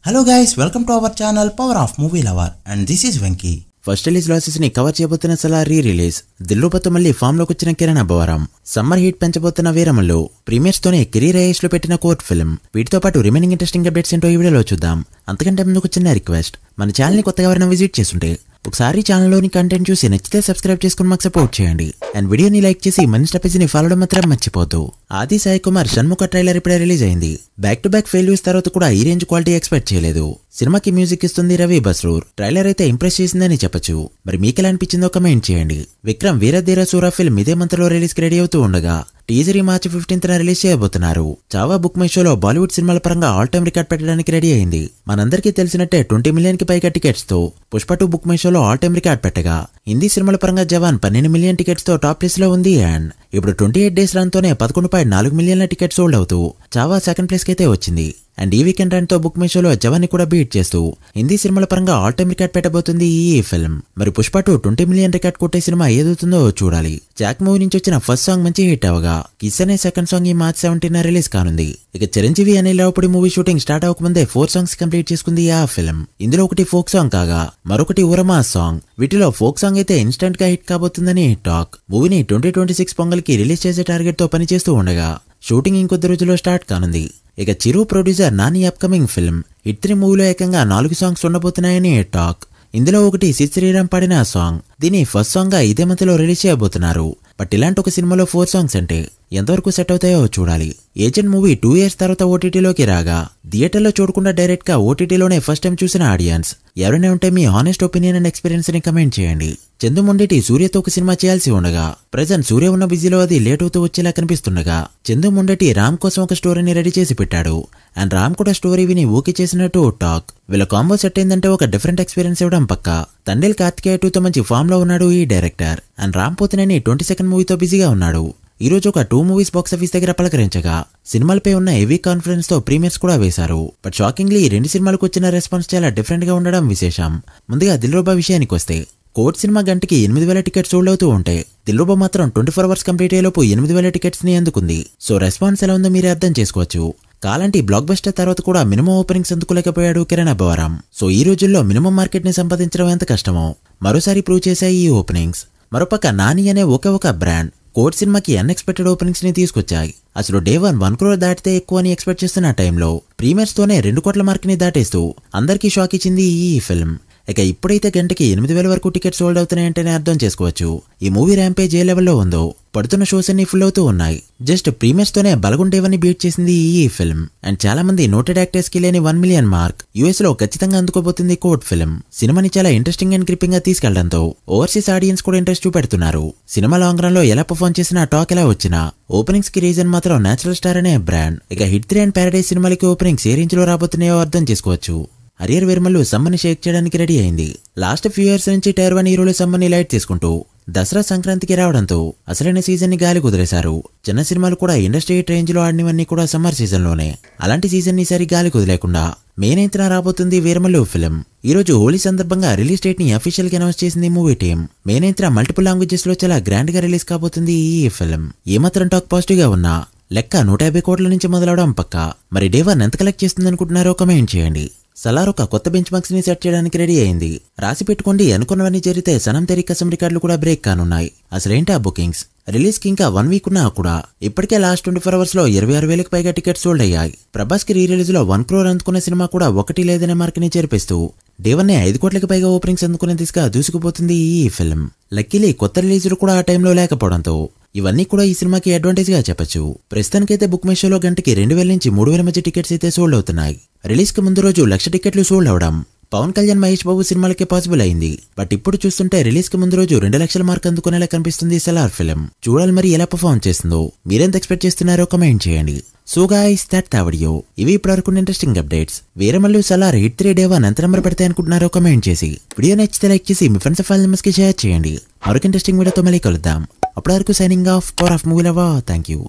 Hello guys, welcome to our channel Power of Movie Lover and this is Venki. First release losses ని cover చేయబోతున్న Salaar re release, దిల్రూపతో మళ్ళీ form లోకి వచ్చిన Kiran Abbavaram, summer heat పెంచబోతున్న Veeramallu, premiers తోనే కెరీర్ ఐఎస్ లో పెట్టిన కోర్ట్ ఫిల్మ్. వీటితో పాటు రిమైనింగ్ ఇంట్రెస్టింగ్ అప్డేట్స్ ఏంటో ఈ వీడియోలో చూద్దాం. అంతకంటే ముందుకు చిన్న రిక్వెస్ట్, మన ఛానల్ ని కొత్తగా ఎవరైనా విజిట్ చేస్తుంటే ఒకసారి ఛానల్లోని కంటెంట్ చూసి నచ్చితే సబ్స్క్రైబ్ చేసుకుని మాకు సపోర్ట్ చేయండి. అండ్ వీడియోని లైక్ చేసి మన ఇన్స్టా పేజీని ఫాలో మాత్రం మర్చిపోద్దు. ఆది సాయి కుమార్ షణ్ముఖ ట్రైలర్ ఇప్పుడే రిలీజ్ అయింది. బ్యాక్ టు బ్యాక్ ఫెయిల్యూర్స్ తర్వాత కూడా ఈ రేంజ్ క్వాలిటీ ఎక్స్పెక్ట్ చేయలేదు. సినిమాకి మ్యూజిక్ ఇస్తుంది రవి బస్రూర్. ట్రైలర్ అయితే ఇంప్రెస్ చేసిందని చెప్పొచ్చు. మరి మీకు ఎలా అనిపించిందో కమెంట్ చేయండి. విక్రమ్ వీరధీర సూరా ఫిల్మ్ ఇదే మంత్ లో రిలీజ్ కి రెడీ అవుతూ ఉండగా టీజర్ మార్చి 15న రిలీజ్ చేయబోతున్నారు. చావా బుక్ మై షోలో బాలీవుడ్ సినిమాల పరంగా ఆల్ టైమ్ రికార్డ్ పెట్టడానికి రెడీ అయింది. మనందరికీ తెలిసినట్టే 20 మిలియన్ కి పైగా టికెట్స్ తో పుష్ప 2 బుక్ మై షోలో ఆల్ టైమ్ రికార్డ్ పెట్టగా హిందీ సినిమాల పరంగా జవాన్ 12 మిలియన్ టికెట్స్ తో టాప్ ప్లేస్ లో ఉంది. అండ్ ఇప్పుడు 28 డేస్ రన్ తోనే 11.4 మిలియన్ల టికెట్స్ సోల్డ్ అవుతూ చావా సెకండ్ ప్లేస్ కి అయితే వచ్చింది. అండ్ ఈ వీకెండ్ రన్ తో బుక్ మై షోలో జవాన్ ని కూడా బీట్ చేస్తూ హిందీ సినిమాల పరంగా ఆల్ టైమ్ రికార్డ్ పెట్టబోతుంది ఈ ఫిల్మ్. మరి పుష్ప 2 20 మిలియన్ రికార్డ్ కొట్టే సినిమా ఏదవుతుందో చూడాలి. జాక్ మూవీ నుంచి వచ్చిన ఫస్ట్ సాంగ్ మంచి హిట్ అవగా కిస్ అనే సెకండ్ సాంగ్ ఈ మార్చ్ 17న రిలీజ్ కానుంది. ఇక చిరంజీవి అనే లవపుడి మూవీ షూటింగ్ స్టార్ట్ అవ్వకముందే 4 సాంగ్స్ కంప్లీట్ చేసుకుంది ఆ ఫిల్మ్. ఇందులో ఒకటి ఫోక్ సాంగ్ కాగా మరొకటి ఉరమా సాంగ్. వీటిలో ఫోక్ సాంగ్ అయితే ఇన్స్టెంట్ గా హిట్ కాబోతుందని టాక్. మూవీని 2026 పొంగల్ కి రిలీజ్ చేసే టార్గెట్ తో పనిచేస్తూ ఉండగా షూటింగ్ ఇంకొద్ది రోజుల్లో స్టార్ట్ కానుంది. ఇక Chiru producer Nani upcoming film hit 3 మూవీలో ఏకంగా 4 సాంగ్స్ ఉండబోతున్నాయని టాక్. ఇందులో ఒకటి సి శ్రీరామ్ పాడిన సాంగ్. దీని ఫస్ట్ సాంగ్ గా ఇదే మంత్ లో రిలీజ్ చేయబోతున్నారు. బట్ ఇలాంటి ఒక సినిమాలో 4 సాంగ్స్ అంటే ఎంతవరకు సెట్ అవుతాయో చూడాలి. ఏజెంట్ మూవీ 2 ఇయర్స్ తర్వాత ఓటీటీలోకి రాగా థియేటర్లో చూడకుండా డైరెక్ట్ గా ఓటీటీలోనే ఫస్ట్ టైం చూసిన ఆడియన్స్ ఎవరైనా ఉంటే మీ హానెస్ట్ ఒపీనియన్ అండ్ ఎక్స్పీరియన్స్ ని కమెంట్ చేయండి. చందు మొండేటి సూర్యతో ఒక సినిమా చేయాల్సి ఉండగా ప్రెజెంట్ సూర్య ఉన్న బిజీలో అది లేట్ అవుతూ వచ్చేలా కనిపిస్తుండగా చందు మొండేటి రామ్ కోసం ఒక స్టోరీని రెడీ చేసి పెట్టాడు. అండ్ రామ్ కూడా స్టోరీ విని ఓకే చేసినట్టు టాక్. వీళ్ళ కాంబో సెట్ అయిందంటే ఒక డిఫరెంట్ ఎక్స్పీరియన్స్ ఇవ్వడం పక్క. తండేల్ కార్తికేయ 2తో మంచి ఫామ్ లో ఉన్నాడు ఈ director. And Ram Pothineni 22nd మూవీతో బిజీగా ఉన్నాడు. ఈ రోజు ఒక 2 మూవీస్ బాక్సాఫీస్ దగ్గర పలకరించగా సినిమాలపై ఉన్న హెవీ కాన్ఫిడెన్స్ తో ప్రీమియర్స్ కూడా వేశారు. బట్ షాకింగ్లీ ఈ 2 సినిమాలకు వచ్చిన రెస్పాన్స్ చాలా డిఫరెంట్ గా ఉండడం విశేషం. ముందుగా దిల్రూబా విషయానికి వస్తే కోర్ట్ సినిమా గంటకి 8,000 టికెట్స్ సోల్డ్ అవుతూ ఉంటే దిల్రూబా మాత్రం 24 అవర్స్ కంప్లీట్ అయ్యేలోపు 8,000 టికెట్స్ ని అందుకుంది. సో రెస్పాన్స్ ఎలా ఉందో మీరే అర్థం చేసుకోవచ్చు. కాలాంటి బ్లాక్ బస్టర్ తర్వాత కూడా మినిమం ఓపెనింగ్స్ అందుకోలేకపోయాడు కిరణ్ అబ్బవరం. సో ఈ రోజుల్లో మినిమం మార్కెట్ ని సంపాదించడం ఎంత కష్టమో మరోసారి ప్రూవ్ చేశాయి ఈ ఓపెనింగ్స్. మరోపక్క నాని అనే ఒకే ఒక బ్రాండ్ కోర్ట్ సినిమాకి అన్ఎక్స్పెక్టెడ్ ఓపెనింగ్స్ ని తీసుకొచ్చాయి. అసలు డే 1 crore దాటితే ఎక్కువ అని ఎక్స్పెక్ట్ చేస్తున్న టైంలో ప్రీమియర్స్ తోనే 2 కోట్ల మార్క్ ని దాటేస్తూ అందరికీ షాక్ ఇచ్చింది ఈ ఫిల్మ్. ఇక ఇప్పుడైతే గంటకి 8,000 వరకు టికెట్స్ సోల్డ్ అవుతున్నాయంటేనే అర్థం చేసుకోవచ్చు ఈ మూవీ ర్యాంపేజ్ ఏ లెవెల్లో ఉందో. పడుతున్న షోస్ అన్ని ఫుల్ అవుతూ ఉన్నాయి. జస్ట్ ప్రీమియర్స్ తోనే బలగుండేవని బీట్ చేసింది ఈ ఫిల్మ్. అండ్ చాలా మంది నోటెడ్ యాక్టర్స్ కి లేని 1 మిలియన్ మార్క్ యూఎస్ లో ఖచ్చితంగా అందుకోబోతుంది కోర్ట్ ఫిల్మ్. సినిమాని చాలా ఇంట్రెస్టింగ్ అండ్ గ్రిప్పింగ్ గా తీసుకెళ్లడంతో ఓవర్సీస్ ఆడియన్స్ కూడా ఇంట్రెస్ట్ చూపెడుతున్నారు. సినిమా లాంగ్ రన్ లో ఎలా పర్ఫార్మ్ చేసినా టాక్ ఎలా వచ్చినా ఓపెనింగ్స్ కి రీజన్ మాత్రం నేచురల్ స్టార్ అనే బ్రాండ్. ఇక హిట్ 3 అండ్ ప్యారడైజ్ సినిమాలకి ఓపెనింగ్స్ ఏ రేంజ్ లో రాబోతున్నాయో అర్థం చేసుకోవచ్చు. హరియర్ వీరమల్లు సమ్మని షేక్ చేయడానికి రెడీ అయింది. లాస్ట్ ఫ్యూ ఇయర్స్ నుంచి టైర్ 1 హీరోలు సమ్మని లైట్ తీసుకుంటూ దసరా సంక్రాంతికి రావడంతో అసలైన సీజన్ ని గాలి కుదిరేశారు. చిన్న సినిమాలు కూడా ఇండస్ట్రీ హిట్ రేంజ్ లో ఆడినవన్నీ కూడా సమ్మర్ సీజన్ లోనే. అలాంటి సీజన్ ని సరి గాలి కుదిలేకుండా మే 9న రాబోతుంది వీరమల్లు ఫిల్మ్. ఈ రోజు హోలీ సందర్భంగా రిలీజ్ డేట్ ని అఫీషియల్ గా అనౌన్స్ చేసింది మూవీ టీమ్. మే 9న మల్టిపుల్ లాంగ్వేజెస్ లో చాలా గ్రాండ్ గా రిలీజ్ కాబోతుంది ఈ ఫిల్మ్. ఏమాత్రం టాక్ పాజిటివ్ గా ఉన్నా లెక్క 150 కోట్ల నుంచి మొదలవడం పక్క. మరి డే 1 ఎంత కలెక్ట్ చేస్తుంది అనుకుంటున్నారో కమెంట్ చేయండి. సలార్ ఒక కొత్త బెంచ్ మార్క్స్ ని సెట్ చేయడానికి రెడీ అయింది. రాసి పెట్టుకోండి, అనుకున్నవన్నీ జరిగితే సనం తెరీ కసం రికార్డులు కూడా బ్రేక్ కానున్నాయి. అసలేంటి ఆ బుకింగ్స్? రిలీజ్ కి ఇంకా 1 వీక్ ఉన్నా కూడా ఇప్పటికే లాస్ట్ 24 అవర్స్ లో 26,000కి పైగా టికెట్స్ సోల్డ్ అయ్యాయి. ప్రభాస్ కి రీ రిలీజ్ లో 1 crore అందుకున్న సినిమా కూడా 1 లేదనే మార్క్ ని చేర్పిస్తూ డే 1 5 కోట్లకి పైగా ఓపెనింగ్స్ అందుకునే దిశగా దూసుకుపోతుంది ఈ ఫిల్మ్. లక్కీలీ కొత్త రిలీజులు కూడా ఆ టైంలో లేకపోవడంతో ఇవన్నీ కూడా ఈ సినిమాకి అడ్వాంటేజ్ గా చెప్పొచ్చు. ప్రస్తుతానికైతే బుక్ మై షోలో గంటకి 2,000 నుంచి 3,000 మధ్య టికెట్స్ అయితే సోల్డ్ అవుతున్నాయి. రిలీజ్ కి ముందు రోజు 1,00,000 టికెట్లు సోల్డ్ అవడం పవన్ కళ్యాణ్ మహేష్ బాబు సినిమాలకే పాసిబుల్ అయింది. బట్ ఇప్పుడు చూస్తుంటే రిలీజ్ కి ముందు రోజు 2 లక్షల మార్క్ అందుకునేలా కనిపిస్తుంది సలార్ ఫిల్మ్. చూడాలి మరి ఎలా పర్ఫార్మ్ చేస్తుందో. మీరెంత ఎక్స్పెక్ట్ చేస్తున్నారో కమెంట్ చేయండి. So guys that the video. ఇవి ఇప్పటివరకు interesting updates. Veeramallu Salaar hit 3 day 1 ఎంత నెంబర్ పెడతాయి అనుకుంటున్నారో కమెంట్ చేసి వీడియో నచ్చితే లైక్ చేసి మీ ఫ్రెండ్స్ ఫ్యామిలీ మెంబర్స్ కి షేర్ చేయండి. మరొక ఇంట్రెస్టింగ్ వీడియోతో మళ్ళీ కలుద్దాం. అప్పటి వరకు signing off. Power of movie lover. Thank you.